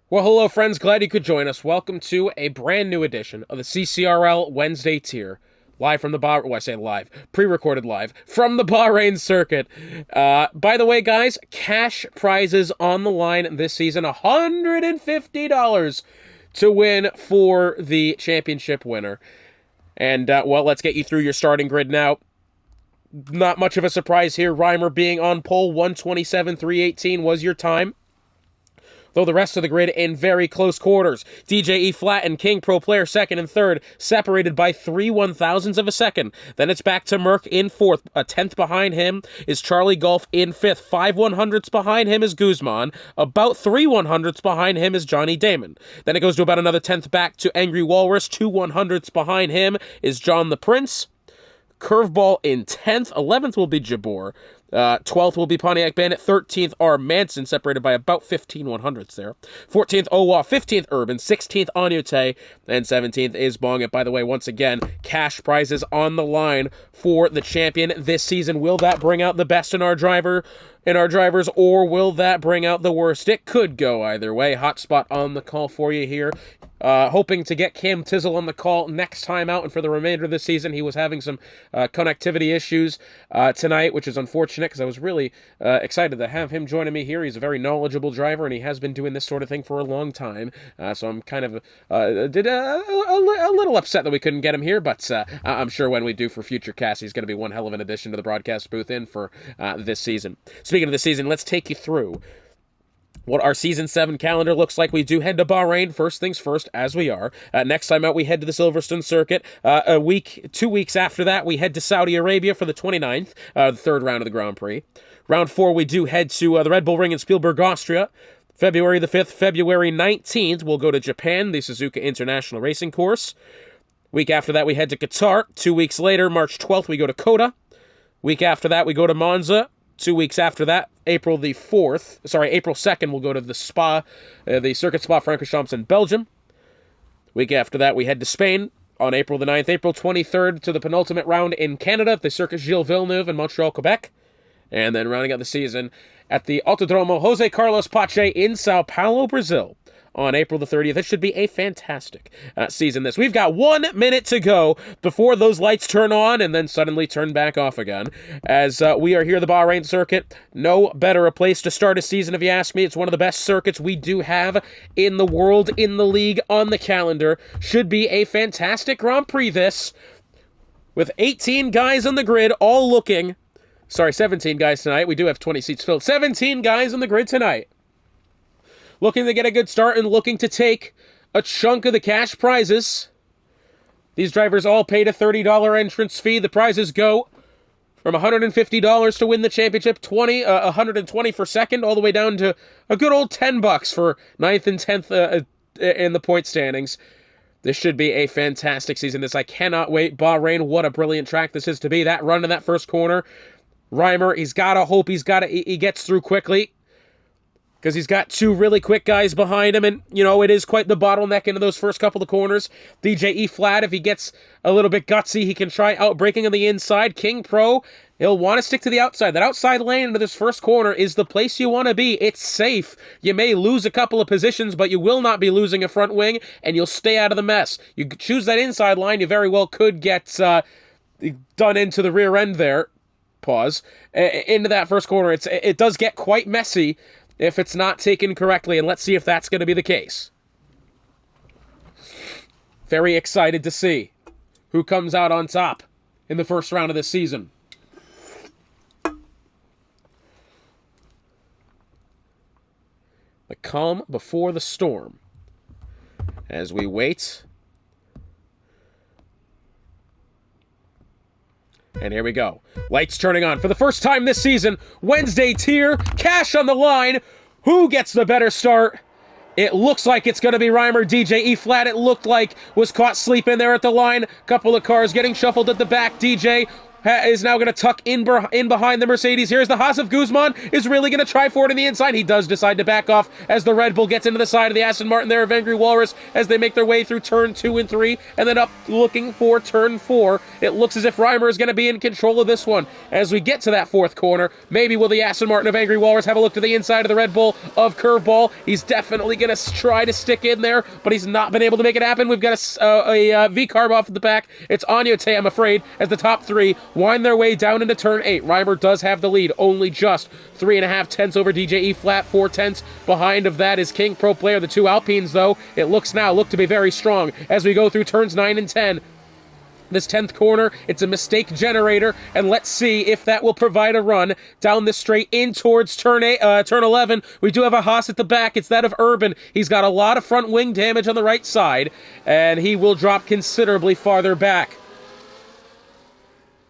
Well, hello, friends. Glad you could join us. Welcome to a brand new edition of the CCRL Wednesday tier. Live from the Bahrain, I say live, pre-recorded live, from the Bahrain circuit. By the way, guys, cash prizes on the line this season, $150 to win for the championship winner. And, well, let's get you through your starting grid now. Not much of a surprise here. Reimer being on pole, 127.318 was your time, though the rest of the grid in very close quarters. DJE Flat and King Pro Player second and third, separated by 3/1000ths of a second. Then it's back to Merck in fourth. A tenth behind him is Charlie Golf in fifth. 5/100ths behind him is Guzman. About 3/100ths behind him is Johnny Damon. Then it goes to about another tenth back to Angry Walrus. 2/100ths behind him is John the Prince. Curveball in 10th. 11th will be Jabor. 12th will be Pontiac Bandit. 13th are Manson, separated by about 15/100ths there. 14th, Owa. 15th, Urban. 16th, Anyute. And 17th is Bong. And by the way, once again, cash prizes on the line for the champion this season. Will that bring out the best in our drivers, or will that bring out the worst? It could go either way. Hotspot on the call for you here. Hoping to get Cam Tizzle on the call next time out and for the remainder of the season. He was having some connectivity issues tonight, which is unfortunate because I was really excited to have him joining me here. He's a very knowledgeable driver, and he has been doing this sort of thing for a long time. So I'm kind of a little upset that we couldn't get him here, but I'm sure when we do for future casts, he's going to be one hell of an addition to the broadcast booth in for this season. Speaking of the season, let's take you through what our Season 7 calendar looks like. We do head to Bahrain, first things first, as we are. Next time out, we head to the Silverstone circuit. 2 weeks after that, we head to Saudi Arabia for the 29th, the third round of the Grand Prix. Round 4, we do head to the Red Bull Ring in Spielberg, Austria. February the 5th, February 19th, we'll go to Japan, the Suzuka International Racing Course. Week after that, we head to Qatar. 2 weeks later, March 12th, we go to Coda. Week after that, we go to Monza. 2 weeks after that, April 2nd, we'll go to the Spa, the Circuit Spa-Francorchamps in Belgium. Week after that, we head to Spain on April the 9th. April 23rd to the penultimate round in Canada, the Circuit Gilles Villeneuve in Montreal, Quebec. And then rounding out the season at the Autodromo Jose Carlos Pache in Sao Paulo, Brazil, on April the 30th. It should be a fantastic season this. We've got 1 minute to go before those lights turn on and then suddenly turn back off again. As we are here at the Bahrain circuit, no better a place to start a season if you ask me. It's one of the best circuits we do have in the world, in the league, on the calendar. Should be a fantastic Grand Prix this, with 18 guys on the grid all looking... 17 guys tonight. We do have 20 seats filled. 17 guys on the grid tonight, looking to get a good start and looking to take a chunk of the cash prizes. These drivers all paid a $30 entrance fee. The prizes go from $150 to win the championship, $120 for second, all the way down to a good old $10 for 9th and 10th in the point standings. This should be a fantastic season. I cannot wait. Bahrain, what a brilliant track this is to be. That run in that first corner, Reimer, he's got to hope he gets through quickly, because he's got two really quick guys behind him, and, it is quite the bottleneck into those first couple of corners. DJE Flat, if he gets a little bit gutsy, he can try outbraking on the inside. King Pro, he'll want to stick to the outside. That outside lane into this first corner is the place you want to be. It's safe. You may lose a couple of positions, but you will not be losing a front wing, and you'll stay out of the mess. You choose that inside line, you very well could get done into the rear end there. Pause. Into that first corner. It does get quite messy if it's not taken correctly, and let's see if that's going to be the case. Very excited to see who comes out on top in the first round of this season. The calm before the storm, as we wait. And here we go. Lights turning on. For the first time this season, Wednesday tier, cash on the line. Who gets the better start? It looks like it's going to be Reimer. DJ E-Flat, it looked like, was caught sleeping there at the line. Couple of cars getting shuffled at the back. DJ is now going to tuck in behind the Mercedes. Here's the Haas of Guzman, is really going to try for it in the inside. He does decide to back off as the Red Bull gets into the side of the Aston Martin there of Angry Walrus as they make their way through turn 2 and 3, and then up looking for turn 4. It looks as if Reimer is going to be in control of this one. As we get to that fourth corner, maybe will the Aston Martin of Angry Walrus have a look to the inside of the Red Bull of Curveball? He's definitely going to try to stick in there, but he's not been able to make it happen. We've got a V-carb off at the back. It's Anyate, I'm afraid, as the top three wind their way down into turn 8. Reimer does have the lead, only just 3.5 tenths over DJ E-flat, 4 tenths behind of that is King Pro Player. The two Alpines, though, it look to be very strong as we go through turns 9 and 10. This 10th corner, it's a mistake generator, and let's see if that will provide a run down the straight in towards turn 11. We do have a Haas at the back. It's that of Urban. He's got a lot of front wing damage on the right side, and he will drop considerably farther back.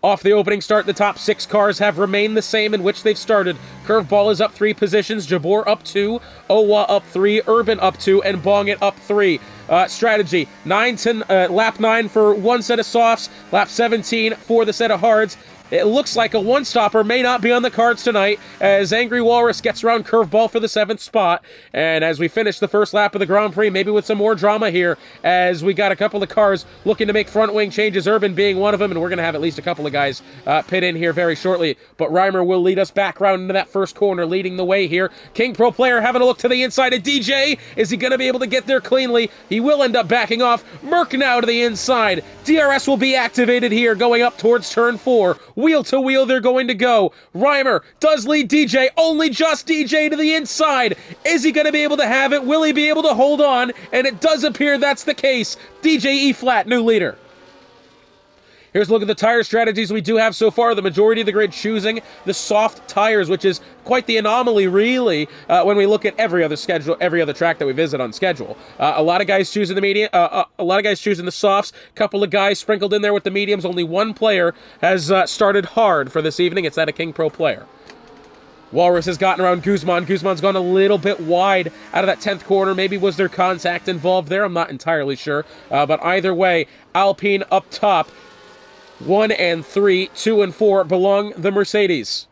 Off the opening start, the top 6 cars have remained the same in which they've started. Curveball is up 3 positions, Jabor up 2, Owa up 3, Urban up 2, and Bong it up 3. Strategy, lap 9 for one set of softs, lap 17 for the set of hards. It looks like a one-stopper may not be on the cards tonight as Angry Walrus gets around Curveball for the 7th spot. And as we finish the first lap of the Grand Prix, maybe with some more drama here, as we got a couple of cars looking to make front wing changes, Urban being one of them, and we're going to have at least a couple of guys pit in here very shortly. But Reimer will lead us back around into that first corner, leading the way here. King Pro Player having a look to the inside of DJ. Is he going to be able to get there cleanly? He will end up backing off. Merc now to the inside. DRS will be activated here, going up towards turn 4. Wheel to wheel they're going to go. Reimer does lead DJ, only just DJ to the inside. Is he going to be able to have it? Will he be able to hold on? And it does appear that's the case. DJ E-flat, new leader. Here's a look at the tire strategies we do have so far. The majority of the grid choosing the soft tires, which is quite the anomaly, really, when we look at every other track that we visit on schedule. A lot of guys choosing the medium, a lot of guys choosing the softs. Couple of guys sprinkled in there with the mediums. Only one player has started hard for this evening. It's that a King Pro Player. Walrus has gotten around Guzman. Guzman's gone a little bit wide out of that 10th corner. Maybe was there contact involved there? I'm not entirely sure. But either way, Alpine up top. 1 and 3, 2 and 4 belong the Mercedes.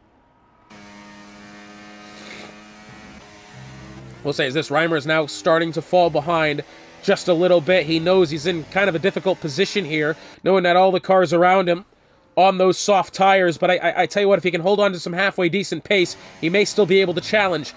We'll say as this Reimer is now starting to fall behind just a little bit. He knows he's in kind of a difficult position here, knowing that all the cars around him on those soft tires. But I tell you what, if he can hold on to some halfway decent pace, he may still be able to challenge.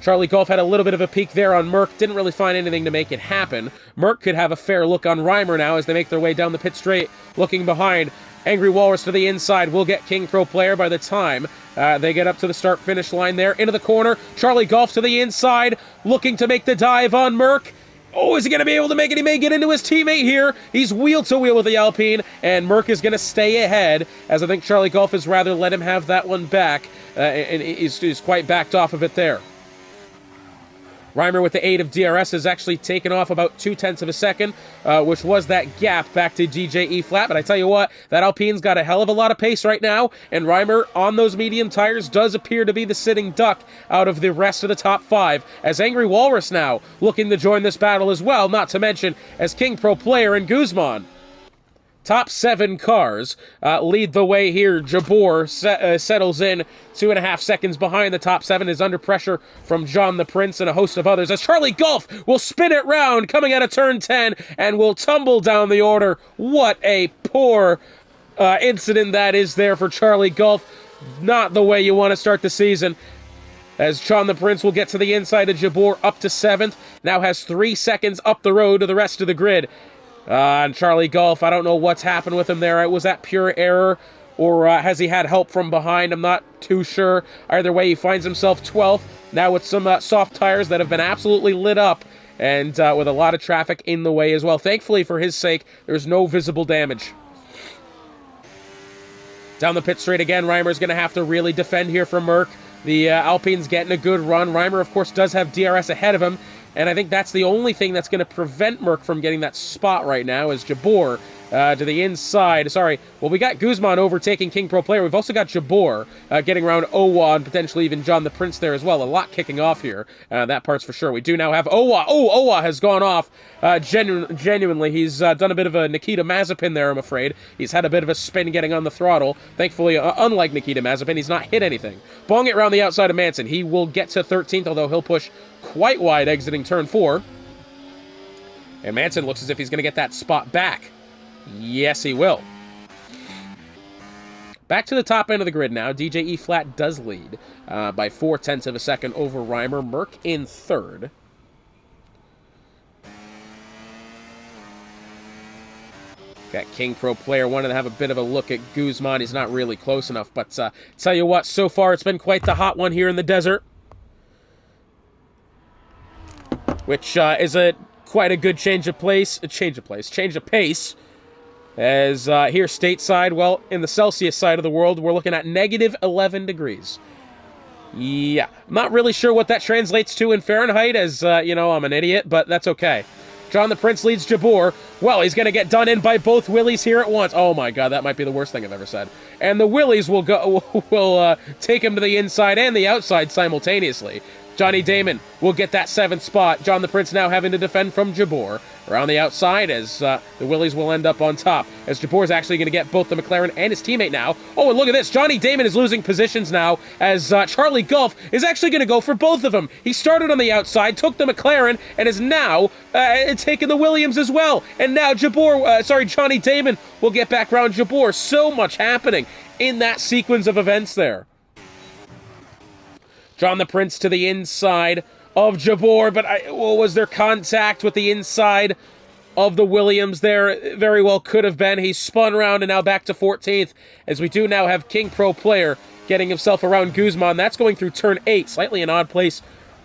Charlie Golf had a little bit of a peek there on Merc, didn't really find anything to make it happen. Merc could have a fair look on Reimer now as they make their way down the pit straight, looking behind. Angry Walrus to the inside will get King Pro Player by the time they get up to the start-finish line there. Into the corner, Charlie Golf to the inside, looking to make the dive on Merc. Oh, is he going to be able to make it? He may get into his teammate here. He's wheel-to-wheel with the Alpine, and Merc is going to stay ahead, as I think Charlie Golf has rather let him have that one back, and he's quite backed off of it there. Reimer with the aid of DRS has actually taken off about 0.2 of a second, which was that gap back to DJ E-flat. But I tell you what, that Alpine's got a hell of a lot of pace right now, and Reimer on those medium tires does appear to be the sitting duck out of the rest of the top 5, as Angry Walrus now looking to join this battle as well, not to mention as King Pro Player and Guzman. Top 7 cars lead the way here. Jabor settles in 2.5 seconds behind the top 7, is under pressure from John the Prince and a host of others, as Charlie Golf will spin it round coming out of turn 10 and will tumble down the order. What a poor incident that is there for Charlie Golf. Not the way you want to start the season. As John the Prince will get to the inside of Jabor up to 7th, now has 3 seconds up the road to the rest of the grid. And Charlie Golf, I don't know what's happened with him there. Was that pure error, or has he had help from behind? I'm not too sure. Either way, he finds himself 12th, now with some soft tires that have been absolutely lit up, and with a lot of traffic in the way as well. Thankfully, for his sake, there's no visible damage. Down the pit straight again, Reimer's going to have to really defend here for Merc. The Alpine's getting a good run. Reimer, of course, does have DRS ahead of him, and I think that's the only thing that's going to prevent Merc from getting that spot right now, as Jabor to the inside. Sorry. Well, we got Guzman overtaking King Pro Player. We've also got Jabor getting around Owa and potentially even John the Prince there as well. A lot kicking off here. That part's for sure. We do now have Owa. Oh, Owa has gone off. Genuinely, he's done a bit of a Nikita Mazepin there, I'm afraid. He's had a bit of a spin getting on the throttle. Thankfully, unlike Nikita Mazepin, he's not hit anything. Bong it around the outside of Manson. He will get to 13th, although he'll push quite wide exiting turn 4. And Manson looks as if he's going to get that spot back. Yes, he will. Back to the top end of the grid now. DJ E-Flat does lead by 0.4 of a second over Reimer. Merck in third. Got King Pro Player wanting to have a bit of a look at Guzman. He's not really close enough, but tell you what, so far it's been quite the hot one here in the desert. Which is quite a good change of pace. As here stateside, well, in the Celsius side of the world, we're looking at negative 11 degrees. Yeah, not really sure what that translates to in Fahrenheit, as, you know, I'm an idiot, but that's okay. John the Prince leads Jabor. Well, he's going to get done in by both Willies here at once. Oh my god, that might be the worst thing I've ever said. And the Willies will take him to the inside and the outside simultaneously. Johnny Damon will get that 7th spot. John the Prince now having to defend from Jabor. Around the outside as the Willies will end up on top. As Jabor's actually going to get both the McLaren and his teammate now. Oh, and look at this. Johnny Damon is losing positions now as Charlie Gulf is actually going to go for both of them. He started on the outside, took the McLaren, and is now taking the Williams as well. And now Johnny Damon will get back around Jabor. So much happening in that sequence of events there. John the Prince to the inside of Jabor, but was there contact with the inside of the Williams there? Very well could have been. He spun around and now back to 14th, as we do now have King Pro Player getting himself around Guzman. That's going through turn 8. Slightly an odd place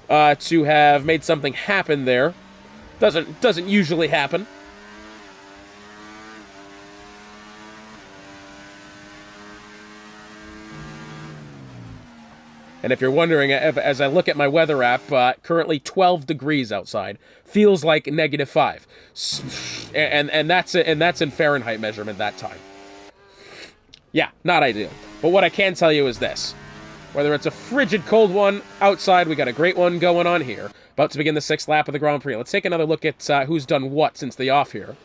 to have made something happen there. Doesn't usually happen. And if you're wondering, as I look at my weather app, currently 12 degrees outside. Feels like -5. And that's in Fahrenheit measurement that time. Yeah, not ideal. But what I can tell you is this. Whether it's a frigid cold one outside, we got a great one going on here. About to begin the 6th lap of the Grand Prix. Let's take another look at who's done what since the off here.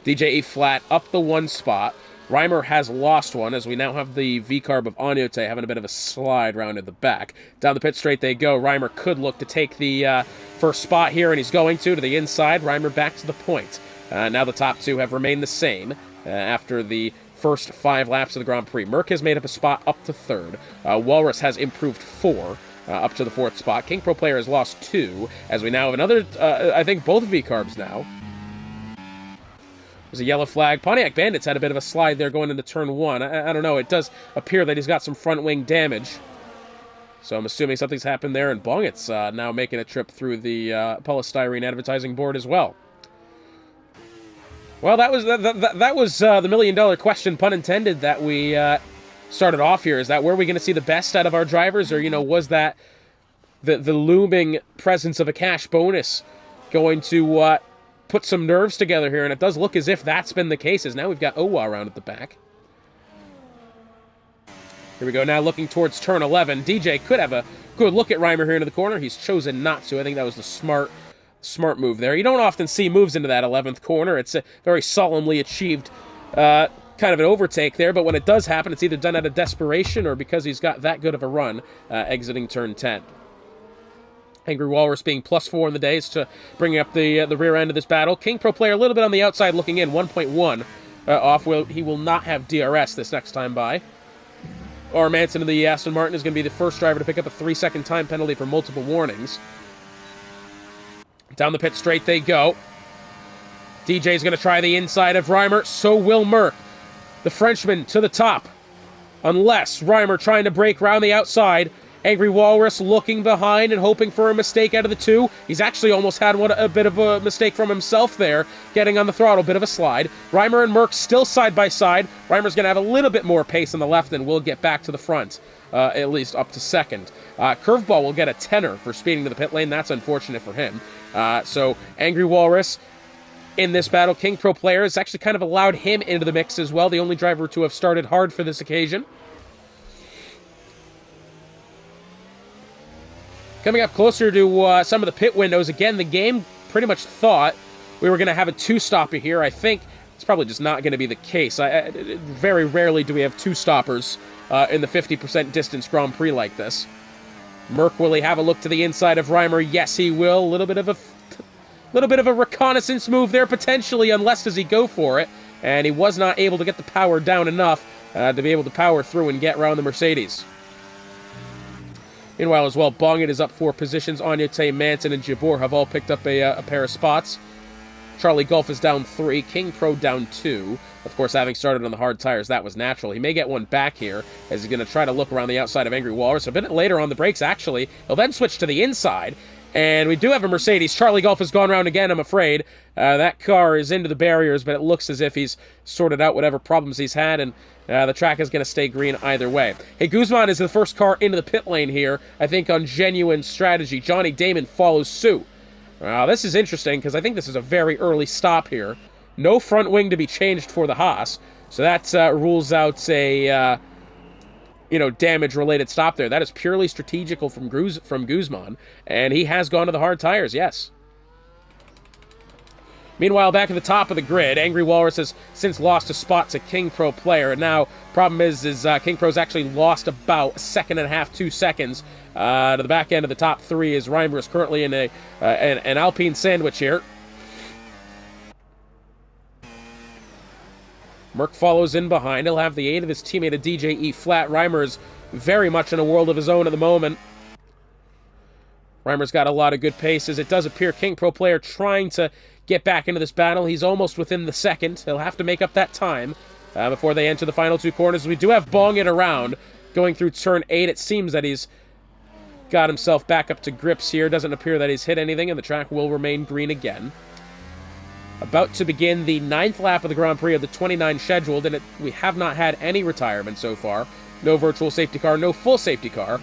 DJ E-Flat up the 1 spot. Reimer has lost one, as we now have the V-Carb of Onyote having a bit of a slide round at the back. Down the pit straight they go. Reimer could look to take the first spot here, and he's going to the inside. Reimer back to the point. Now the top 2 have remained the same after the first 5 laps of the Grand Prix. Merck has made up a spot up to 3rd. Walrus has improved 4. Up to the 4th spot. King Pro Player has lost 2, as we now have another, I think both V-Carbs now. There's a yellow flag. Pontiac Bandits had a bit of a slide there going into turn 1. I don't know. It does appear that he's got some front wing damage. So I'm assuming something's happened there, and Bongit's now making a trip through the polystyrene advertising board as well. Well, that was the million-dollar question, pun intended, that we started off here. Is that where are we going to see the best out of our drivers, or, you know, was that the looming presence of a cash bonus going to put some nerves together here? And it does look as if that's been the case, as now we've got Owa around at the back. Here we go, now looking towards turn 11. DJ could have a good look at Reimer here into the corner. He's chosen not to. I think that was the smart move there. You don't often see moves into that 11th corner. It's a very solemnly achieved kind of an overtake there, but when it does happen, it's either done out of desperation or because he's got that good of a run exiting turn 10. Angry Walrus being +4 in the days to bring up the rear end of this battle. King Pro Player a little bit on the outside looking in, 1.1 off. He will not have DRS this next time by. Or Manson of the Aston Martin is going to be the first driver to pick up a 3-second time penalty for multiple warnings. Down the pit straight they go. DJ's going to try the inside of Reimer. So will Merck. The Frenchman to the top. Unless Reimer trying to break around the outside. Angry Walrus looking behind and hoping for a mistake out of the 2. He's actually almost had a bit of a mistake from himself there, getting on the throttle, bit of a slide. Reimer and Merck still side by side. Reimer's going to have a little bit more pace on the left and will get back to the front, at least up to 2nd. Curveball will get a 10er for speeding to the pit lane. That's unfortunate for him. So Angry Walrus in this battle. King Pro player has actually kind of allowed him into the mix as well, the only driver to have started hard for this occasion. Coming up closer to some of the pit windows, again, the game pretty much thought we were going to have a two-stopper here. I think it's probably just not going to be the case. Very rarely do we have two-stoppers in the 50% distance Grand Prix like this. Merc, will he have a look to the inside of Reimer? Yes, he will. A little bit of a reconnaissance move there, potentially, unless does he go for it. And he was not able to get the power down enough to be able to power through and get around the Mercedes. Meanwhile, as well, Bongit is up 4 positions. Agnote, Manson, and Jabor have all picked up a pair of spots. Charlie Golf is down 3. King Pro down 2. Of course, having started on the hard tires, that was natural. He may get one back here, as he's going to try to look around the outside of Angry Walrus. A bit later on the brakes, actually. He'll then switch to the inside. And we do have a Mercedes. Charlie Golf has gone around again, I'm afraid. That car is into the barriers, but it looks as if he's sorted out whatever problems he's had, and the track is going to stay green either way. Hey, Guzman is the first car into the pit lane here, I think on genuine strategy. Johnny Damon follows suit. This is interesting, because I think this is a very early stop here. No front wing to be changed for the Haas, so that rules out a damage-related stop there. That is purely strategical from Guzman, and he has gone to the hard tires, yes. Meanwhile, back at the top of the grid, Angry Walrus has since lost a spot to King Pro player, and now, problem is King Pro's actually lost about 1.5 seconds, 2 seconds to the back end of the top 3, as Reimer is currently in an Alpine sandwich here. Merc follows in behind. He'll have the aid of his teammate, a DJ E Flat. Reimer is very much in a world of his own at the moment. Reimer's got a lot of good paces. It does appear King Pro player trying to get back into this battle. He's almost within the second. He'll have to make up that time before they enter the final 2 corners. We do have Bong it around going through turn 8. It seems that he's got himself back up to grips here. Doesn't appear that he's hit anything, and the track will remain green again. About to begin the 9th lap of the Grand Prix of the 29 scheduled, and we have not had any retirement so far. No virtual safety car, no full safety car.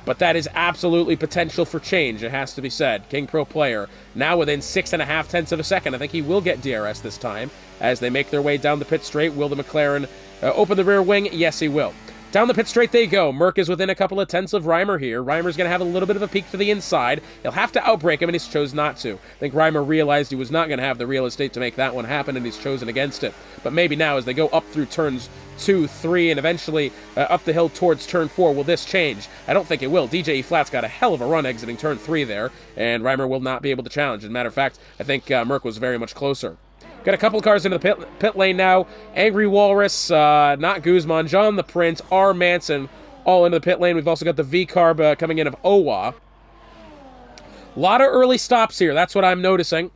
But that is absolutely potential for change, it has to be said. King Pro player, now within 6.5 tenths of a second. I think he will get DRS this time, as they make their way down the pit straight. Will the McLaren open the rear wing? Yes, he will. Down the pit straight they go. Merc is within a couple of tenths of Reimer here. Reimer's going to have a little bit of a peek to the inside. He'll have to outbrake him, and he's chose not to. I think Reimer realized he was not going to have the real estate to make that one happen, and he's chosen against it. But maybe now, as they go up through turns 2, 3, and eventually up the hill towards turn 4, will this change? I don't think it will. DJ E Flat's got a hell of a run exiting turn 3 there, and Reimer will not be able to challenge. As a matter of fact, I think Merc was very much closer. Got a couple of cars into the pit lane now. Angry Walrus, not Guzman, John the Prince, R. Manson, all into the pit lane. We've also got the V-Carb coming in of Owa. A lot of early stops here. That's what I'm noticing.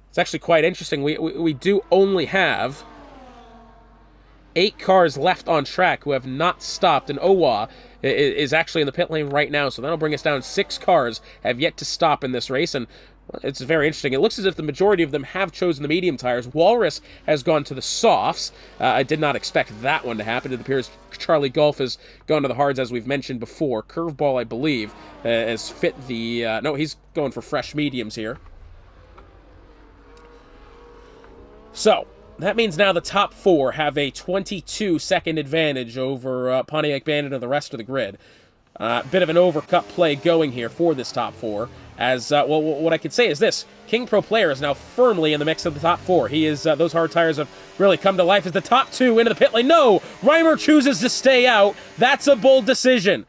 It's actually quite interesting. We do only have 8 cars left on track who have not stopped, and Owa is actually in the pit lane right now, so that'll bring us down. 6 cars have yet to stop in this race, and it's very interesting. It looks as if the majority of them have chosen the medium tires. Walrus has gone to the softs. I did not expect that one to happen. It appears Charlie Golf has gone to the hards, as we've mentioned before. Curveball, I believe, has fit the... no, he's going for fresh mediums here. So, that means now the top 4 have a 22-second advantage over Pontiac Bandit and the rest of the grid. Bit of an overcut play going here for this top 4. As, well, what I could say is this. King Pro player is now firmly in the mix of the top 4. He is, those hard tires have really come to life as the top 2 into the pit lane. No! Reimer chooses to stay out. That's a bold decision.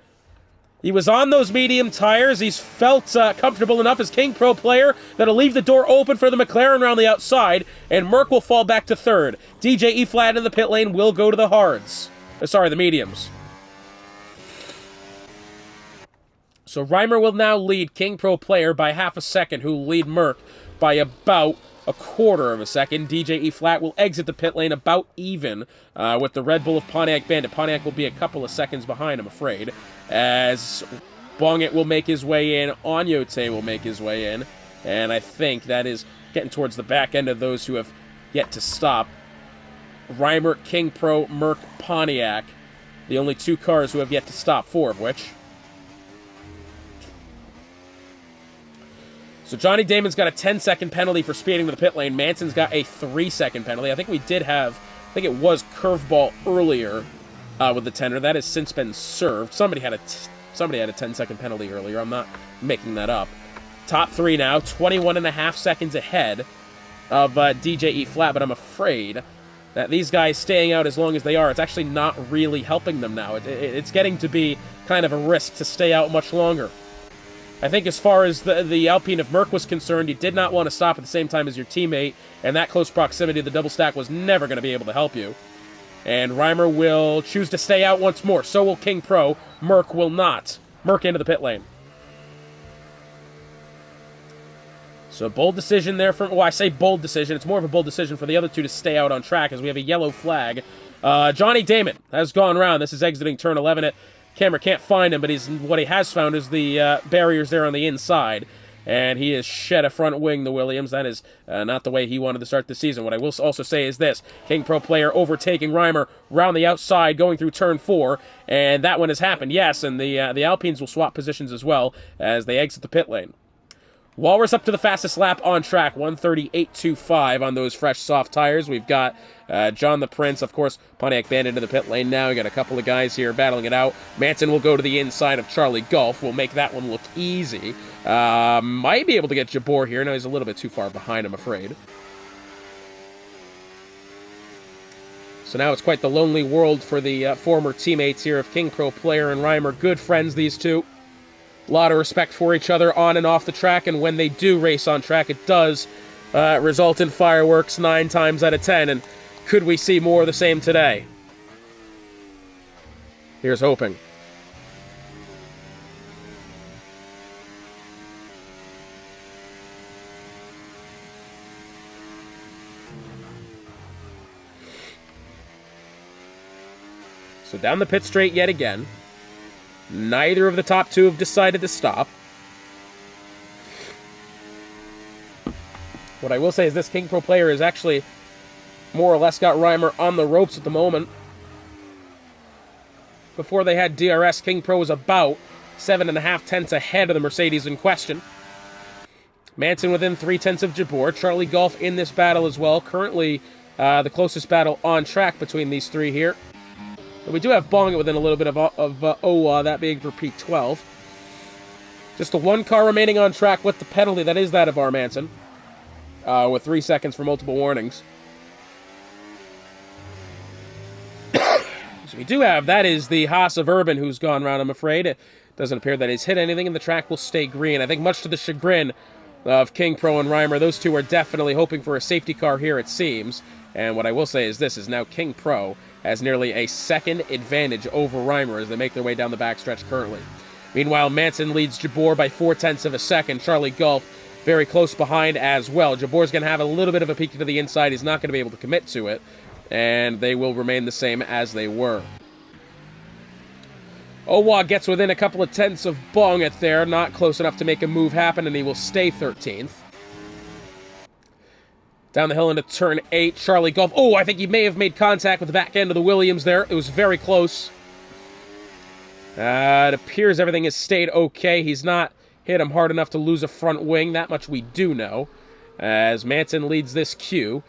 He was on those medium tires. He's felt comfortable enough as King Pro player that'll leave the door open for the McLaren around the outside, and Merc will fall back to 3rd. DJ E Flat in the pit lane will go to the hards. Sorry, the mediums. So Reimer will now lead King Pro player by half a second, who will lead Merc by about a quarter of a second. DJ E Flat will exit the pit lane about even with the Red Bull of Pontiac Bandit. Pontiac will be a couple of seconds behind, I'm afraid, as Bongit will make his way in, Agnote will make his way in, and I think that is getting towards the back end of those who have yet to stop. Reimer, King Pro, Merc, Pontiac, the only 2 cars who have yet to stop, 4 of which. So Johnny Damon's got a 10-second penalty for speeding to the pit lane. Manson's got a 3-second penalty. I think it was curveball earlier with the tender. That has since been served. Somebody had a 10-second penalty earlier. I'm not making that up. Top three now, 21.5 seconds ahead of DJE Flat, but I'm afraid that these guys staying out as long as they are, it's actually not really helping them now. It's getting to be kind of a risk to stay out much longer. I think as far as the Alpine of Merck was concerned, you did not want to stop at the same time as your teammate, and that close proximity to the double stack was never going to be able to help you. And Reimer will choose to stay out once more. So will King Pro. Merck will not. Merck into the pit lane. So bold decision there from... Well, I say bold decision. It's more of a bold decision for the other two to stay out on track as we have a yellow flag. Johnny Damon has gone round. This is exiting turn 11. Camera can't find him, but what he has found is the barriers there on the inside. And he has shed a front wing, the Williams. That is not the way he wanted to start the season. What I will also say is this. King Pro player overtaking Reimer round the outside, going through turn 4. And that one has happened, yes. And the Alpines will swap positions as well as they exit the pit lane. Walrus up to the fastest lap on track, 1:38.25 on those fresh soft tires. We've got John the Prince, of course, Pontiac Bandit in the pit lane now. We got a couple of guys here battling it out. Manson will go to the inside of Charlie Golf. We'll make that one look easy. Might be able to get Jabor here. No, he's a little bit too far behind, I'm afraid. So now it's quite the lonely world for the former teammates here of King Pro player and Reimer. Good friends, these two. A lot of respect for each other on and off the track, and when they do race on track, it does result in fireworks 9 times out of 10, and could we see more of the same today? Here's hoping. So down the pit straight yet again. Neither of the top two have decided to stop. What I will say is this King Pro player is actually more or less got Reimer on the ropes at the moment. Before they had DRS, King Pro was about 7.5 tenths ahead of the Mercedes in question. Manson within 3 tenths of Jabor. Charlie Golf in this battle as well. Currently the closest battle on track between these three here. But we do have Bong within a little bit of OWA, that being for P12. Just the one car remaining on track with the penalty. That is that of our Manson. With 3 seconds for multiple warnings. So we do have, that is the Haas of Urban who's gone round, I'm afraid. It doesn't appear that he's hit anything, and the track will stay green. I think much to the chagrin of King Pro and Reimer, those two are definitely hoping for a safety car here, it seems. And what I will say is this, is now King Pro has nearly a second advantage over Reimer as they make their way down the backstretch currently. Meanwhile, Manson leads Jabor by 4 tenths of a second. Charlie Golf very close behind as well. Jabor's going to have a little bit of a peek to the inside. He's not going to be able to commit to it. And they will remain the same as they were. Owa gets within a couple of tenths of Bonget there. Not close enough to make a move happen, and he will stay 13th. Down the hill into turn 8, Charlie Golf. Oh, I think he may have made contact with the back end of the Williams there. It was very close. It appears everything has stayed okay. He's not hit him hard enough to lose a front wing. That much we do know. As Manson leads this queue.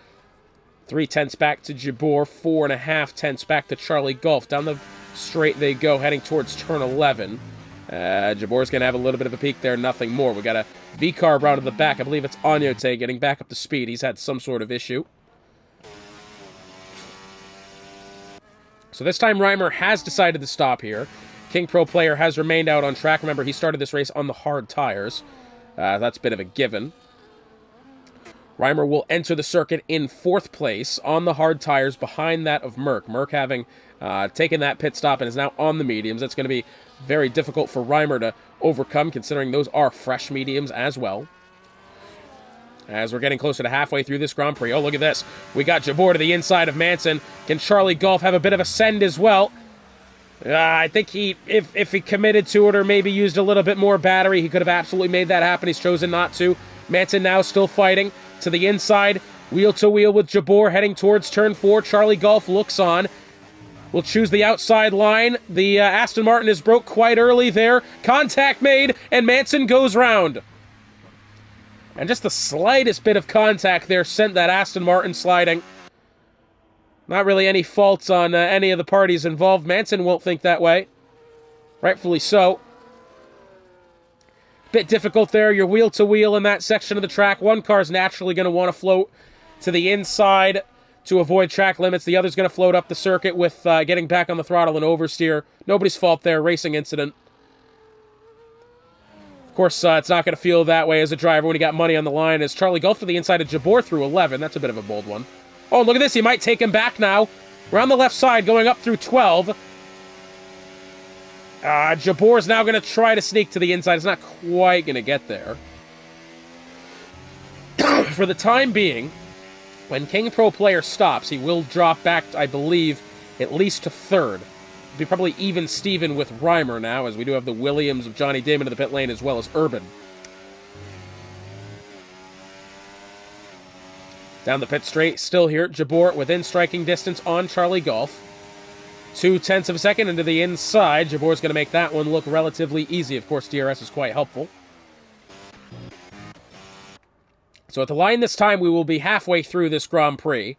3 tenths back to Jabor. 4.5 tenths back to Charlie Golf. Down the straight they go, heading towards turn 11. Jabor's going to have a little bit of a peek there, nothing more. We got a V-carb round to the back. I believe it's Agnote getting back up to speed. He's had some sort of issue. So this time Reimer has decided to stop here. King Pro player has remained out on track. Remember, he started this race on the hard tires. That's a bit of a given. Reimer will enter the circuit in 4th place on the hard tires behind that of Merck. Merck having taken that pit stop and is now on the mediums. That's going to be very difficult for Reimer to overcome, considering those are fresh mediums as well. As we're getting closer to halfway through this Grand Prix. Oh, look at this. We got Jabor to the inside of Manson. Can Charlie Golf have a bit of a send as well? I think if he committed to it or maybe used a little bit more battery, he could have absolutely made that happen. He's chosen not to. Manson now still fighting to the inside. Wheel to wheel with Jabor heading towards turn 4. Charlie Golf looks on. Will choose the outside line. The Aston Martin is broke quite early there. Contact made, and Manson goes round. And just the slightest bit of contact there sent that Aston Martin sliding. Not really any faults on any of the parties involved. Manson won't think that way. Rightfully so. Bit difficult there. You're wheel-to-wheel in that section of the track. One car's naturally going to want to float to the inside to avoid track limits. The other's going to float up the circuit with getting back on the throttle and oversteer. Nobody's fault there. Racing incident. Of course, it's not going to feel that way as a driver when you got money on the line. As Charlie Gulf to the inside of Jabor through 11. That's a bit of a bold one. Oh, look at this. He might take him back now. Around the left side, going up through 12. Jabor's now going to try to sneak to the inside. It's not quite going to get there. For the time being, when King Pro Player stops, he will drop back, I believe, at least to third. It'll be probably even Steven with Reimer now, as we do have the Williams of Johnny Damon in the pit lane, as well as Urban. Down the pit straight, still here, Jabor within striking distance on Charlie Golf. 0.2 of a second into the inside. Jabor's going to make that one look relatively easy. Of course, DRS is quite helpful. So at the line this time, we will be halfway through this Grand Prix.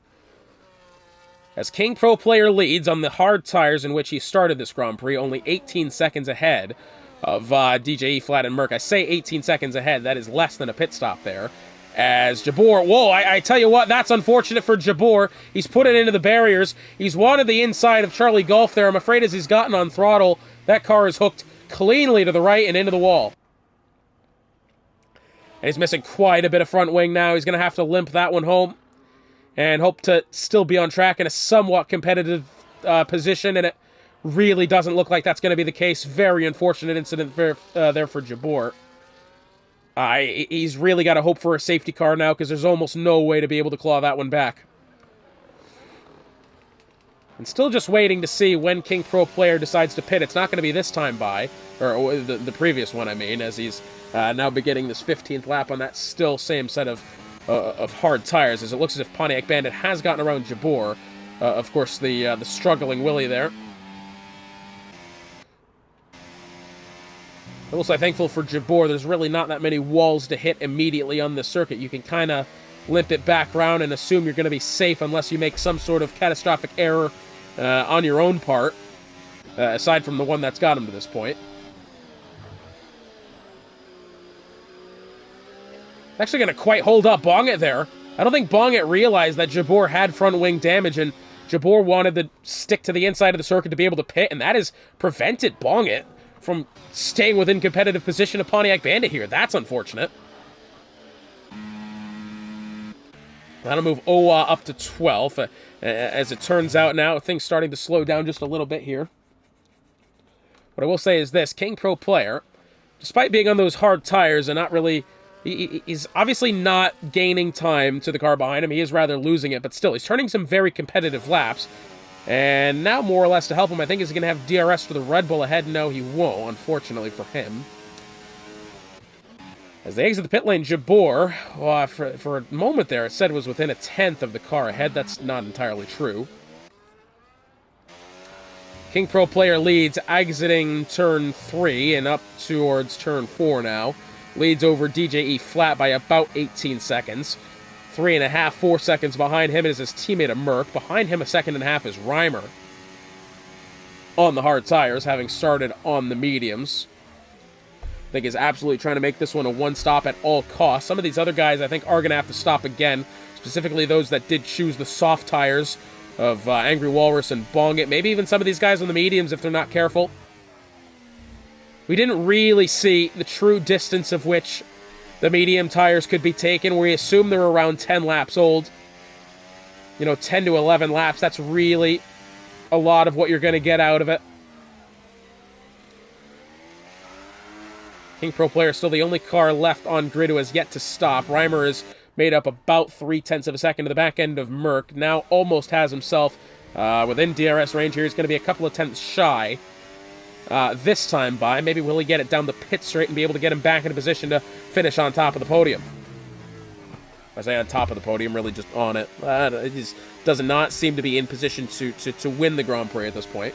As King Pro Player leads on the hard tires in which he started this Grand Prix, only 18 seconds ahead of DJE, Flat, and Merck. I say 18 seconds ahead. That is less than a pit stop there. As Jabor, whoa, I tell you what, that's unfortunate for Jabor. He's put it into the barriers. He's wanted the inside of Charlie Golf there. I'm afraid as he's gotten on throttle, that car is hooked cleanly to the right and into the wall. And he's missing quite a bit of front wing now. He's going to have to limp that one home and hope to still be on track in a somewhat competitive position, and it really doesn't look like that's going to be the case. Very unfortunate incident there for Jabor. He's really got to hope for a safety car now because there's almost no way to be able to claw that one back. And still just waiting to see when King Pro Player decides to pit. It's not going to be this time by, or the previous one, I mean, as he's now beginning this 15th lap on that still same set of hard tires, as it looks as if Pontiac Bandit has gotten around Jabor. Of course, the struggling Willie there. Also thankful for Jabor, there's really not that many walls to hit immediately on this circuit. You can kind of limp it back around and assume you're going to be safe unless you make some sort of catastrophic error on your own part, aside from the one that's got him to this point. Actually going to quite hold up Bonget there. I don't think Bonget realized that Jabor had front wing damage, and Jabor wanted to stick to the inside of the circuit to be able to pit, and that has prevented Bonget from staying within competitive position of Pontiac Bandit here. That's unfortunate. That'll move Owa up to 12th. As it turns out now, things starting to slow down just a little bit here. What I will say is this, King Pro Player, despite being on those hard tires and not really... He's obviously not gaining time to the car behind him. He is rather losing it, but still, he's turning some very competitive laps. And now, more or less, to help him, I think he's going to have DRS for the Red Bull ahead. No, he won't, unfortunately for him. As they exit the pit lane, Jabor, well, for a moment there, it said it was within a 10th of the car ahead. That's not entirely true. King Pro Player leads, exiting turn 3 and up towards turn 4 now. Leads over DJE Flat by about 18 seconds. 3.5, 4 seconds behind him is his teammate of Merck. Behind him, 1.5 seconds is Reimer. On the hard tires, having started on the mediums. I think is absolutely trying to make this one a one-stop at all costs. Some of these other guys, I think, are going to have to stop again. Specifically those that did choose the soft tires of Angry Walrus and Bonget. Maybe even some of these guys on the mediums if they're not careful. We didn't really see the true distance of which the medium tires could be taken. We assume they're around 10 laps old. 10 to 11 laps. That's really a lot of what you're going to get out of it. King Pro Player still the only car left on grid who has yet to stop. Reimer has made up about 0.3 of a second to the back end of Merck. Now almost has himself within DRS range here. He's going to be a couple of tenths shy. This time by. Maybe will he get it down the pit straight and be able to get him back in a position to finish on top of the podium. I say on top of the podium, really just on it. It just does not seem to be in position to win the Grand Prix at this point.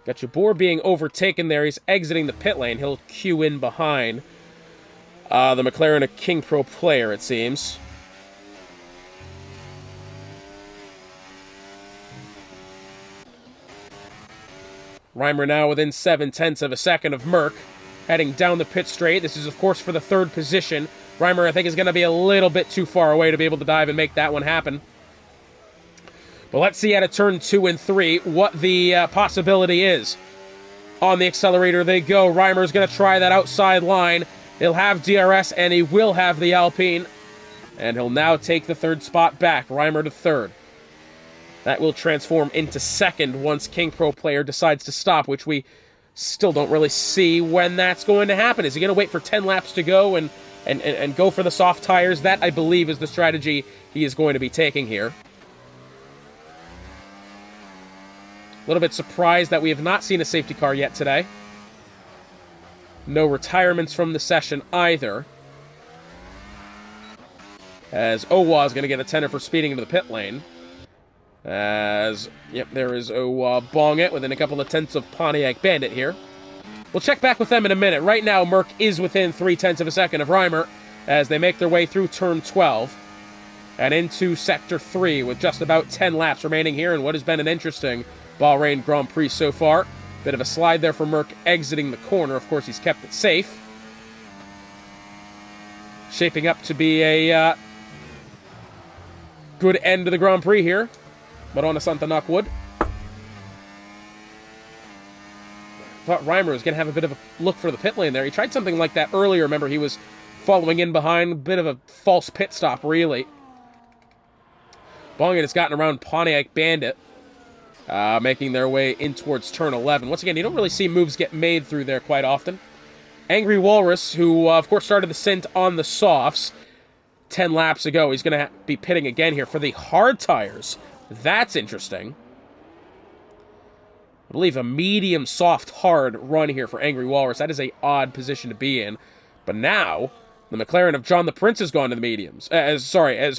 Got Jabor being overtaken there. He's exiting the pit lane. He'll queue in behind the McLaren a King Pro player, it seems. Reimer now within 7/10 of a second of Merck, heading down the pit straight. This is, of course, for the third position. Reimer, I think, is going to be a little bit too far away to be able to dive and make that one happen. But let's see out of turn 2 and 3 what the possibility is. On the accelerator they go. Reimer's going to try that outside line. He'll have DRS, and he will have the Alpine. And he'll now take the third spot back. Reimer to third. That will transform into second once King Pro player decides to stop, which we still don't really see when that's going to happen. Is he going to wait for 10 laps to go and go for the soft tires? That, I believe, is the strategy he is going to be taking here. A little bit surprised that we have not seen a safety car yet today. No retirements from the session either. As Owa is going to get a tenner for speeding into the pit lane. As, yep, there is Owa Bong it within a couple of tenths of Pontiac Bandit here. We'll check back with them in a minute. Right now, Merck is within 0.3 of a second of Reimer as they make their way through turn 12 and into sector 3 with just about 10 laps remaining here in what has been an interesting Bahrain Grand Prix so far. Bit of a slide there for Merck exiting the corner. Of course, he's kept it safe. Shaping up to be a good end to the Grand Prix here. Marona Santa Knockwood. Thought Reimer was going to have a bit of a look for the pit lane there. He tried something like that earlier. Remember, he was following in behind. A bit of a false pit stop, really. Bongan has gotten around Pontiac Bandit, making their way in towards turn 11. Once again, you don't really see moves get made through there quite often. Angry Walrus, who, of course, started the stint on the softs 10 laps ago. He's going to be pitting again here for the hard tires. That's interesting. I believe a medium, soft, hard run here for Angry Walrus. That is an odd position to be in. But now, the McLaren of John the Prince has gone to the mediums. As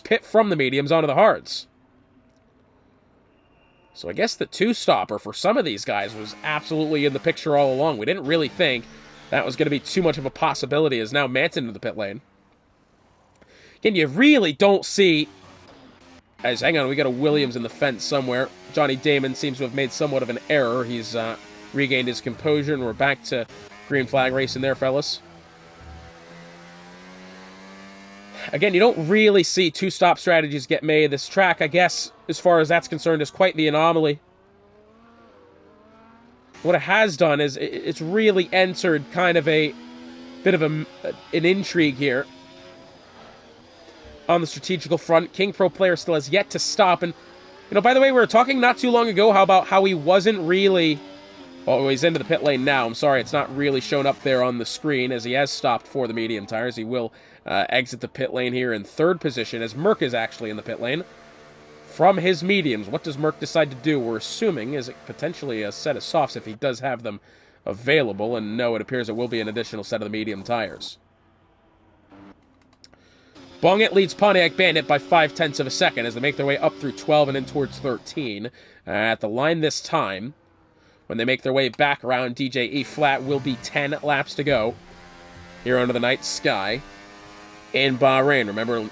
pit from the mediums onto the hards. So I guess the two-stopper for some of these guys was absolutely in the picture all along. We didn't really think that was going to be too much of a possibility as now Manson into the pit lane. Again, you really don't see... As, hang on, we got a Williams in the fence somewhere. Johnny Damon seems to have made somewhat of an error. He's regained his composure, and we're back to green flag racing there, fellas. Again, you don't really see two-stop strategies get made. This track, I guess, as far as that's concerned, is quite the anomaly. What it has done is it's really entered kind of a bit of an intrigue here. On the strategical front, King Pro player still has yet to stop. And, you know, by the way, we were talking not too long ago about how he wasn't really... Oh, he's into the pit lane now. I'm sorry, it's not really shown up there on the screen as he has stopped for the medium tires. He will exit the pit lane here in third position as Merck is actually in the pit lane. From his mediums, what does Merck decide to do? We're assuming is it potentially a set of softs if he does have them available. And no, it appears it will be an additional set of the medium tires. Bongit leads Pontiac Bandit by 0.5 of a second as they make their way up through 12 and in towards 13. At the line this time, when they make their way back around DJ E flat, will be 10 laps to go here under the night sky in Bahrain. Remember,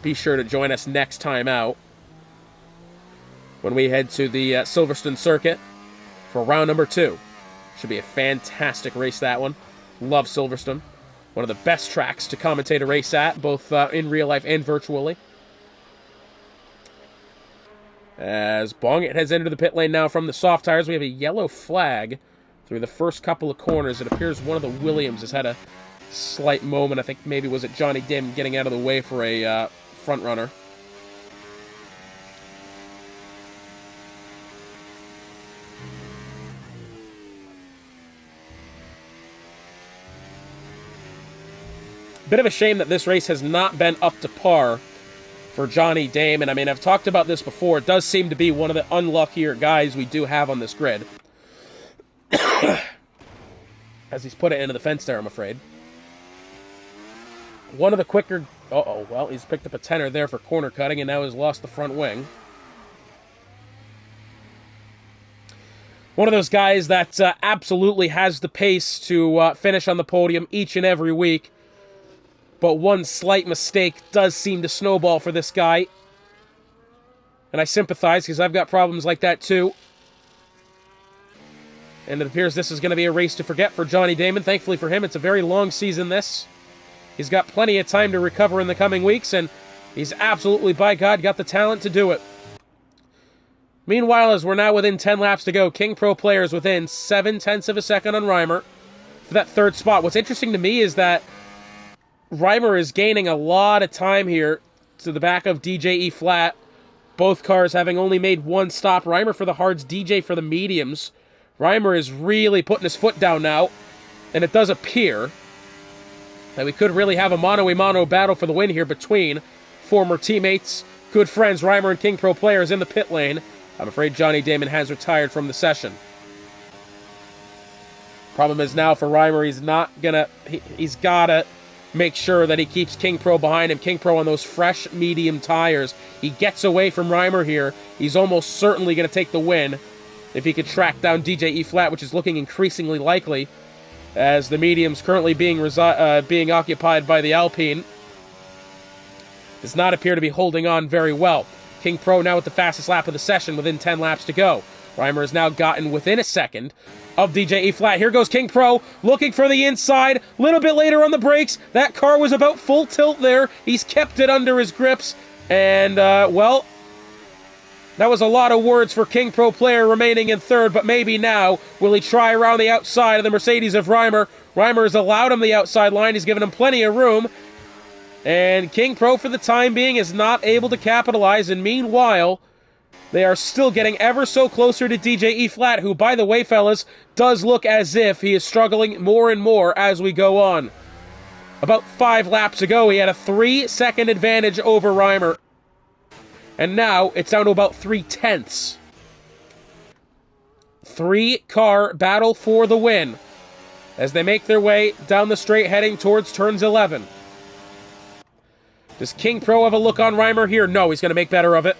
be sure to join us next time out when we head to the Silverstone circuit for round number 2. Should be a fantastic race, that one. Love Silverstone. One of the best tracks to commentate a race at, both in real life and virtually. As Bongit heads into the pit lane now from the soft tires, we have a yellow flag through the first couple of corners. It appears one of the Williams has had a slight moment. I think maybe was it Johnny Dim getting out of the way for a front runner. Bit of a shame that this race has not been up to par for Johnny Damon. I mean, I've talked about this before. It does seem to be one of the unluckier guys we do have on this grid. As he's put it into the fence there, I'm afraid. One of the quicker... Uh-oh, well, he's picked up a tenner there for corner cutting, and now he's lost the front wing. One of those guys that absolutely has the pace to finish on the podium each and every week. But one slight mistake does seem to snowball for this guy. And I sympathize because I've got problems like that too. And it appears this is going to be a race to forget for Johnny Damon. Thankfully for him, it's a very long season this. He's got plenty of time to recover in the coming weeks, and he's absolutely, by God, got the talent to do it. Meanwhile, as we're now within 10 laps to go, King Pro Player is within 0.7 of a second on Reimer for that third spot. What's interesting to me is that Reimer is gaining a lot of time here to the back of DJ E Flat. Both cars having only made one stop. Reimer for the hards, DJ for the mediums. Reimer is really putting his foot down now, and it does appear that we could really have a mano-a-mano battle for the win here between former teammates, good friends, Reimer and King Pro Players in the pit lane. I'm afraid Johnny Damon has retired from the session. Problem is now for Reimer, he's gotta make sure that he keeps King Pro behind him. King Pro on those fresh medium tires. He gets away from Reimer here. He's almost certainly going to take the win if he could track down DJ E Flat, which is looking increasingly likely as the medium's currently being occupied by the Alpine. Does not appear to be holding on very well. King Pro now with the fastest lap of the session within 10 laps to go. Reimer has now gotten within a second of DJ E Flat. Here goes King Pro, looking for the inside. A little bit later on the brakes. That car was about full tilt there. He's kept it under his grips. And, well, that was a lot of words for King Pro Player remaining in third, but maybe now will he try around the outside of the Mercedes of Reimer. Reimer has allowed him the outside line. He's given him plenty of room. And King Pro, for the time being, is not able to capitalize. And meanwhile, they are still getting ever so closer to DJ E Flat, who, by the way, fellas, does look as if he is struggling more and more as we go on. About 5 laps ago, he had a 3-second advantage over Reimer. And now, it's down to about 0.3. 3-car battle for the win as they make their way down the straight heading towards turns 11. Does King Pro have a look on Reimer here? No, he's going to make better of it.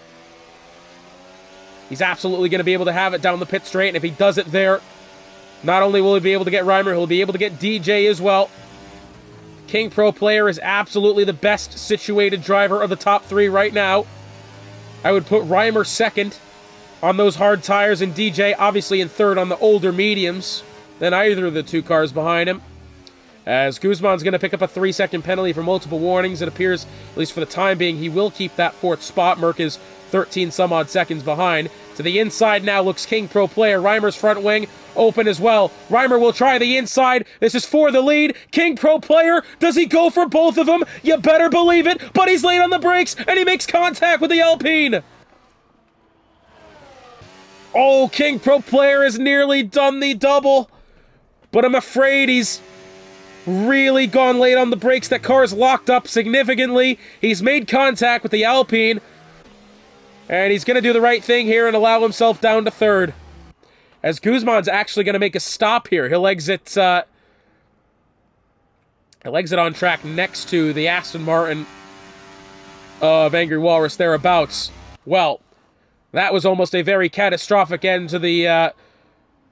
He's absolutely going to be able to have it down the pit straight, and if he does it there, not only will he be able to get Reimer, he'll be able to get DJ as well. King Pro Player is absolutely the best situated driver of the top 3 right now. I would put Reimer second on those hard tires, and DJ obviously in third on the older mediums than either of the 2 cars behind him. As Guzman's going to pick up a 3-second penalty for multiple warnings, it appears, at least for the time being, he will keep that 4th spot. Merck is 13 some odd seconds behind. To the inside now looks King Pro Player. Reimer's front wing open as well. Reimer will try the inside. This is for the lead. King Pro Player, does he go for both of them? You better believe it, but he's late on the brakes, and he makes contact with the Alpine. Oh, King Pro Player has nearly done the double, but I'm afraid he's really gone late on the brakes. That car's locked up significantly. He's made contact with the Alpine, and he's going to do the right thing here and allow himself down to third. As Guzman's actually going to make a stop here. He'll exit on track next to the Aston Martin of Angry Walrus thereabouts. Well, that was almost a very catastrophic end to the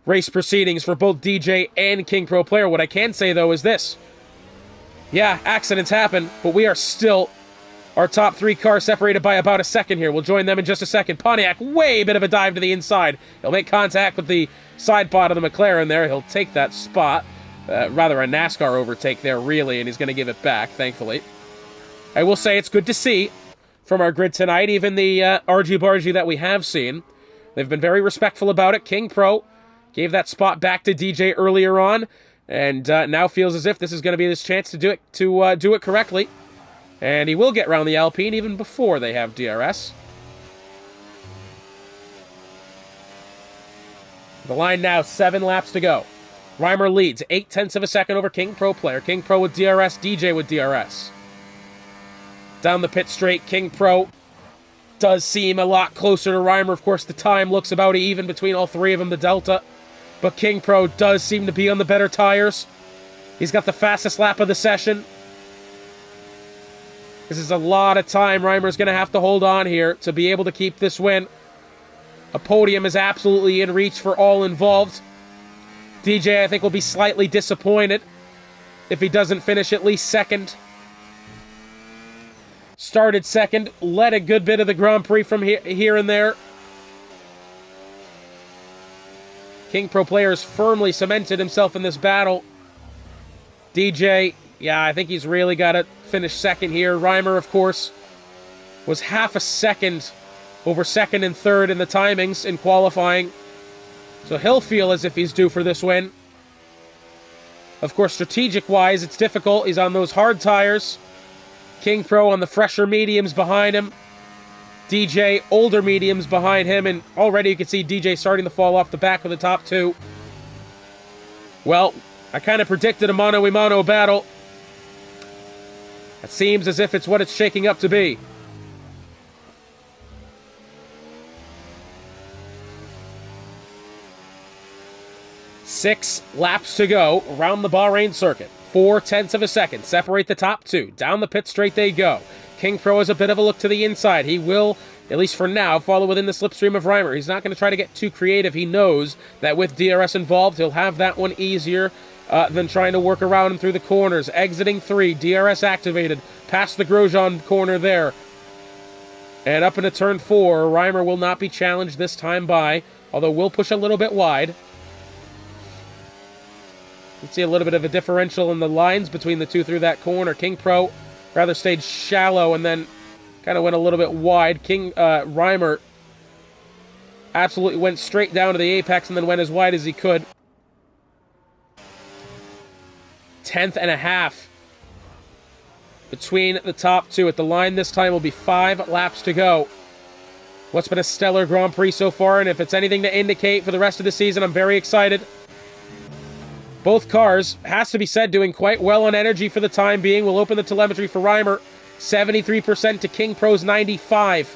race proceedings for both DJ and King Pro Player. What I can say, though, is this. Yeah, accidents happen, but we are still our top 3 cars separated by about a second here. We'll join them in just a second. Pontiac, way bit of a dive to the inside. He'll make contact with the side pod of the McLaren there. He'll take that spot. Rather a NASCAR overtake there, really, and he's going to give it back, thankfully. I will say it's good to see from our grid tonight, even the argy-bargy that we have seen. They've been very respectful about it. King Pro gave that spot back to DJ earlier on, and now feels as if this is going to be his chance to do it correctly. And he will get around the Alpine even before they have DRS. The line now, 7 laps to go. Reimer leads 0.8 of a second over King Pro Player. King Pro with DRS, DJ with DRS. Down the pit straight, King Pro does seem a lot closer to Reimer. Of course, the time looks about even between all 3 of them, the delta. But King Pro does seem to be on the better tires. He's got the fastest lap of the session. This is a lot of time Reimer's going to have to hold on here to be able to keep this win. A podium is absolutely in reach for all involved. DJ, I think, will be slightly disappointed if he doesn't finish at least second. Started second, led a good bit of the Grand Prix from here and there. King Pro Player has firmly cemented himself in this battle. DJ, yeah, I think he's really got to finish second here. Reimer, of course, was half a second over second and third in the timings in qualifying. So he'll feel as if he's due for this win. Of course, strategic-wise, it's difficult. He's on those hard tires. King Pro on the fresher mediums behind him. DJ, older mediums behind him. And already you can see DJ starting to fall off the back of the top two. Well, I kind of predicted a mano-a-mano battle. It seems as if it's what it's shaking up to be. Six laps to go around the Bahrain circuit. 0.4 of a second separate the top two. Down the pit straight they go. King Pro has a bit of a look to the inside. He will, at least for now, follow within the slipstream of Reimer. He's not going to try to get too creative. He knows that with DRS involved, he'll have that one easier than trying to work around him through the corners. Exiting 3, DRS activated. Past the Grosjean corner there. And up into turn 4, Reimer will not be challenged this time by, although will push a little bit wide. You can see a little bit of a differential in the lines between the two through that corner. King Pro rather stayed shallow and then kind of went a little bit wide. Reimer absolutely went straight down to the apex and then went as wide as he could. 10.5 between the top two. At the line this time will be 5 laps to go. What's been a stellar Grand Prix so far, and if it's anything to indicate for the rest of the season, I'm very excited. Both cars, has to be said, doing quite well on energy for the time being. We'll open the telemetry for Reimer. 73% to King Pro's 95%.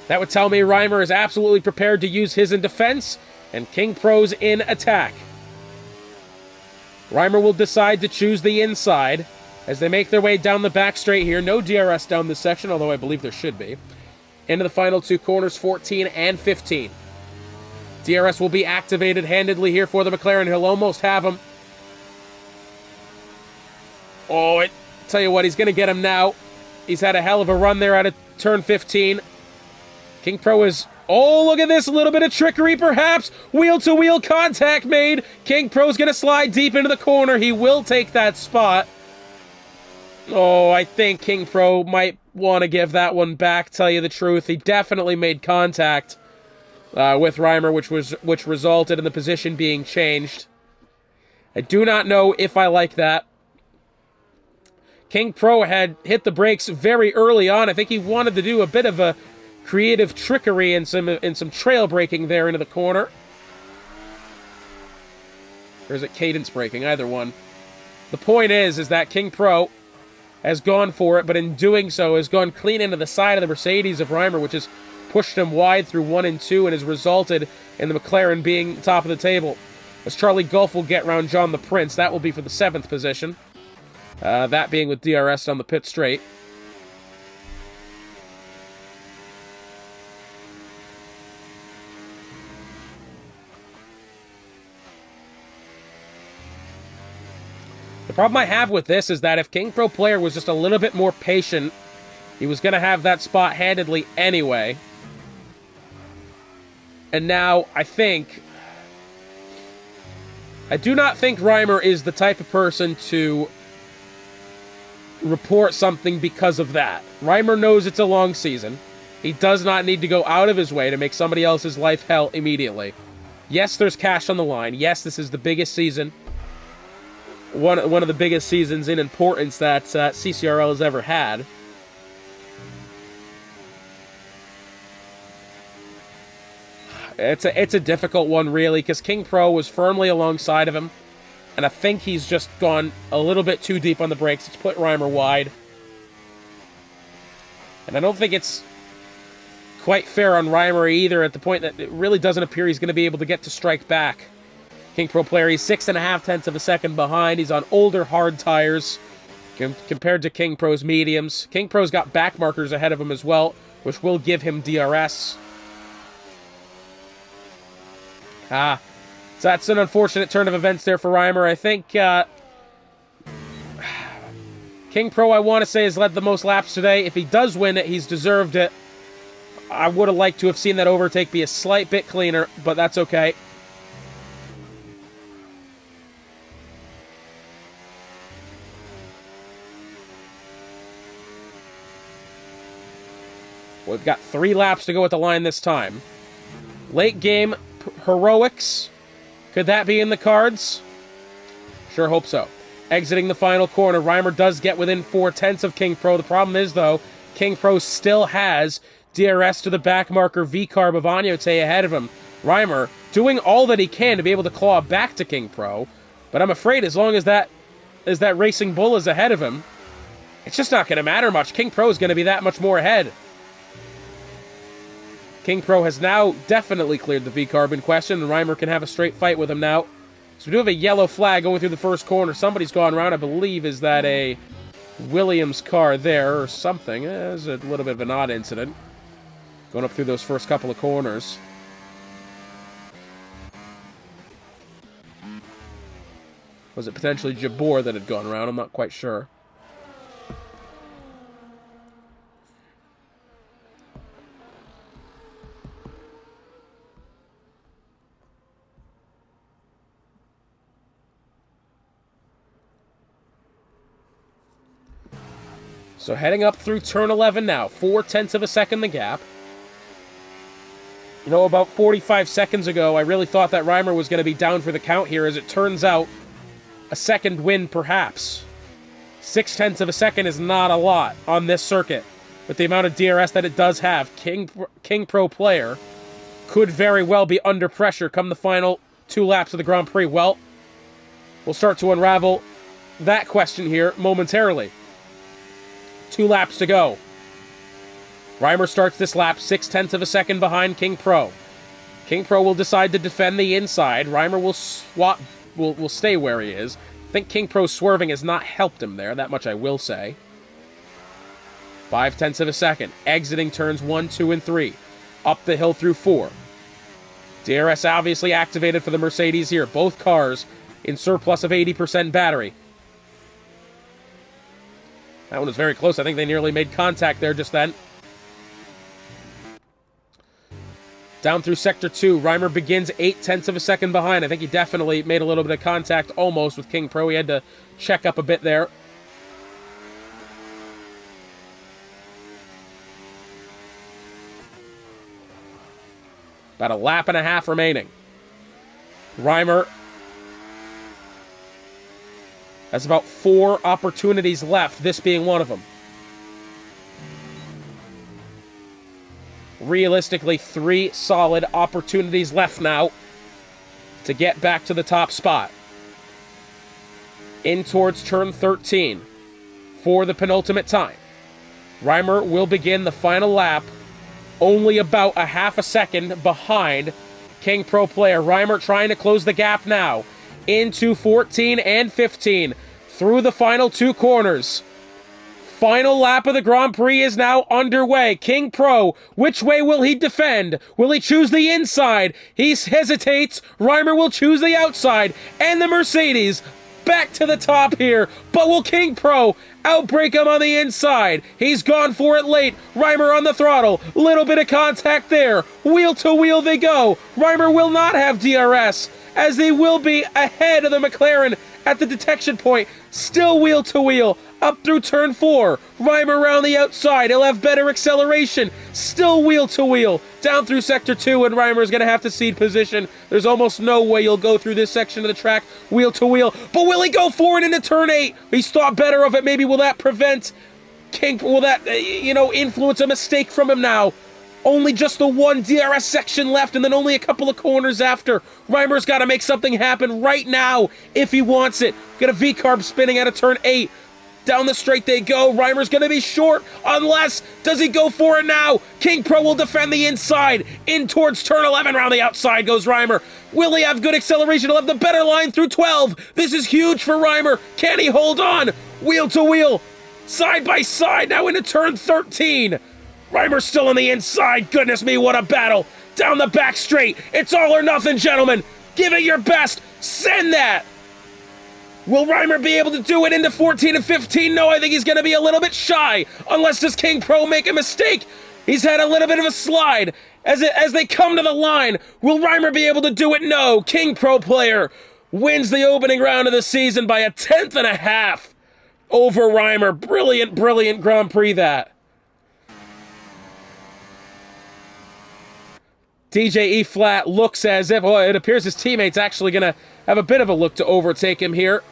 That would tell me Reimer is absolutely prepared to use his in defense, and King Pro's in attack. Reimer will decide to choose the inside as they make their way down the back straight here. No DRS down this section, although I believe there should be. Into the final two corners, 14 and 15. DRS will be activated handedly here for the McLaren. He'll almost have him. Oh, I tell you what, he's going to get him now. He's had a hell of a run there out of turn 15. King Pro is... Oh, look at this. A little bit of trickery, perhaps. Wheel-to-wheel contact made. King Pro's going to slide deep into the corner. He will take that spot. Oh, I think King Pro might want to give that one back, tell you the truth. He definitely made contact with Reimer, which resulted in the position being changed. I do not know if I like that. King Pro had hit the brakes very early on. I think he wanted to do a bit of a creative trickery and some trail braking there into the corner. Or is it cadence braking? Either one. The point is that King Pro has gone for it, but in doing so has gone clean into the side of the Mercedes of Reimer, which has pushed him wide through 1 and 2 and has resulted in the McLaren being top of the table. As Charlie Gulf will get round John the Prince, that will be for the 7th position. That being with DRS on the pit straight. The problem I have with this is that if King Pro Player was just a little bit more patient, he was going to have that spot handedly anyway. And now, I do not think Reimer is the type of person to report something because of that. Reimer knows it's a long season. He does not need to go out of his way to make somebody else's life hell immediately. Yes, there's cash on the line. Yes, this is the biggest season. One of the biggest seasons in importance that CCRL has ever had. It's a difficult one, really, because King Pro was firmly alongside of him, and I think he's just gone a little bit too deep on the brakes. It's put Reimer wide. And I don't think it's quite fair on Reimer either, at the point that it really doesn't appear he's going to be able to get to strike back. King Pro Player, he's 6.5 of a second behind. He's on older hard tires compared to King Pro's mediums. King Pro's got back markers ahead of him as well. which will give him DRS. So that's an unfortunate turn of events there for Reimer. I think King Pro, I want to say, has led the most laps today. If he does win it, he's deserved it. I would have liked to have seen that overtake be a slight bit cleaner, but that's okay. We've got 3 laps to go at the line this time. Late game heroics. Could that be in the cards? Sure hope so. Exiting the final corner, Reimer does get within 4/10 of King Pro. The problem is, though, King Pro still has DRS to the back marker V-Carb of Agnote ahead of him. Reimer doing all that he can to be able to claw back to King Pro, but I'm afraid as long as that Racing Bull is ahead of him, it's just not going to matter much. King Pro is going to be that much more ahead. King Pro has now definitely cleared the V-Carb in question, and Reimer can have a straight fight with him now. So we do have a yellow flag going through the first corner. Somebody's gone around. I believe, is that a Williams car there or something? It's a little bit of an odd incident going up through those first couple of corners. Was it potentially Jabor that had gone around? I'm not quite sure. So heading up through turn 11 now. 4/10 of a second the gap. You know, about 45 seconds ago, I really thought that Reimer was going to be down for the count here. As it turns out, a second win perhaps. 6/10 of a second is not a lot on this circuit. With the amount of DRS that it does have, King Pro player could very well be under pressure come the final 2 laps of the Grand Prix. Well, we'll start to unravel that question here momentarily. 2 laps to go. Reimer starts this lap 6/10 of a second behind King Pro. King Pro will decide to defend the inside. Reimer will stay where he is. I think King Pro's swerving has not helped him there, that much I will say. 5/10 of a second. Exiting turns 1, 2, and 3. Up the hill through 4. DRS obviously activated for the Mercedes here. Both cars in surplus of 80% battery. That one was very close. I think they nearly made contact there just then. Down through Sector 2, Reimer begins 8/10 of a second behind. I think he definitely made a little bit of contact almost with King Pro. He had to check up a bit there. About a lap and a half remaining. Reimer has about 4 opportunities left, this being one of them. Realistically, 3 solid opportunities left now to get back to the top spot. In towards turn 13 for the penultimate time. Reimer will begin the final lap only about a half a second behind King Pro player. Reimer trying to close the gap now into 14 and 15 through the final 2 corners. Final lap of the Grand Prix is now underway. King Pro, which way will he defend? Will he choose the inside? He hesitates. Reimer will choose the outside. And the Mercedes back to the top here. But will King Pro outbreak him on the inside? He's gone for it late. Reimer on the throttle. Little bit of contact there. Wheel to wheel they go. Reimer will not have DRS, as they will be ahead of the McLaren at the detection point. Still wheel to wheel. Up through turn 4. Reimer around the outside. He'll have better acceleration. Still wheel to wheel. Down through sector 2, and Reimer's going to have to cede position. There's almost no way you'll go through this section of the track wheel to wheel. But will he go forward into turn 8? He's thought better of it. Maybe will that prevent King? Will that, influence a mistake from him now? Only just the 1 DRS section left, and then only a couple of corners after. Reimer's got to make something happen right now if he wants it. Got a V-carb spinning out of turn 8. Down the straight they go. Reimer's going to be short unless, does he go for it now? King Pro will defend the inside. In towards turn 11. Around the outside goes Reimer. Will he have good acceleration? He'll have the better line through 12. This is huge for Reimer. Can he hold on? Wheel to wheel. Side by side now into turn 13. Reimer's still on the inside. Goodness me, what a battle. Down the back straight. It's all or nothing, gentlemen. Give it your best. Send that. Will Reimer be able to do it into 14 and 15? No, I think he's going to be a little bit shy. Unless does King Pro make a mistake. He's had a little bit of a slide. As they come to the line, will Reimer be able to do it? No. King Pro player wins the opening round of the season by 1/10.5 over Reimer. Brilliant, brilliant Grand Prix that. DJ E-flat looks as if, well, it appears his teammate's actually going to have a bit of a look to overtake him here.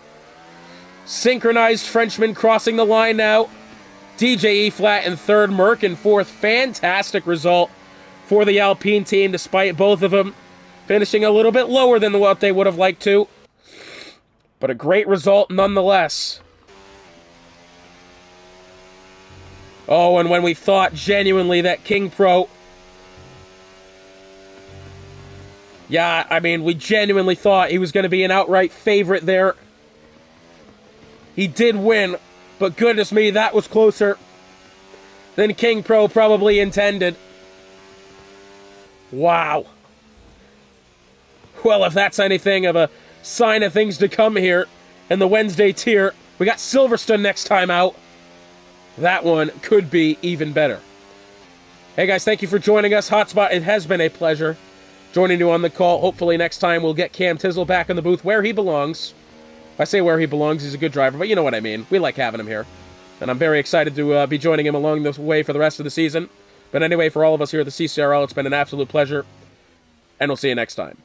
Synchronized Frenchman crossing the line now. DJ E-flat in third, Merck in fourth. Fantastic result for the Alpine team, despite both of them finishing a little bit lower than what they would have liked to. But a great result nonetheless. Oh, and when we thought genuinely that King Pro... Yeah, I mean, we genuinely thought he was going to be an outright favorite there. He did win, but goodness me, that was closer than King Pro probably intended. Wow. Well, if that's anything of a sign of things to come here in the Wednesday tier, we got Silverstone next time out. That one could be even better. Hey guys, thank you for joining us. Hotspot, it has been a pleasure joining you on the call. Hopefully next time we'll get Cam Tizzle back in the booth where he belongs. I say where he belongs, he's a good driver, but you know what I mean. We like having him here. And I'm very excited to be joining him along the way for the rest of the season. But anyway, for all of us here at the CCRL, it's been an absolute pleasure. And we'll see you next time.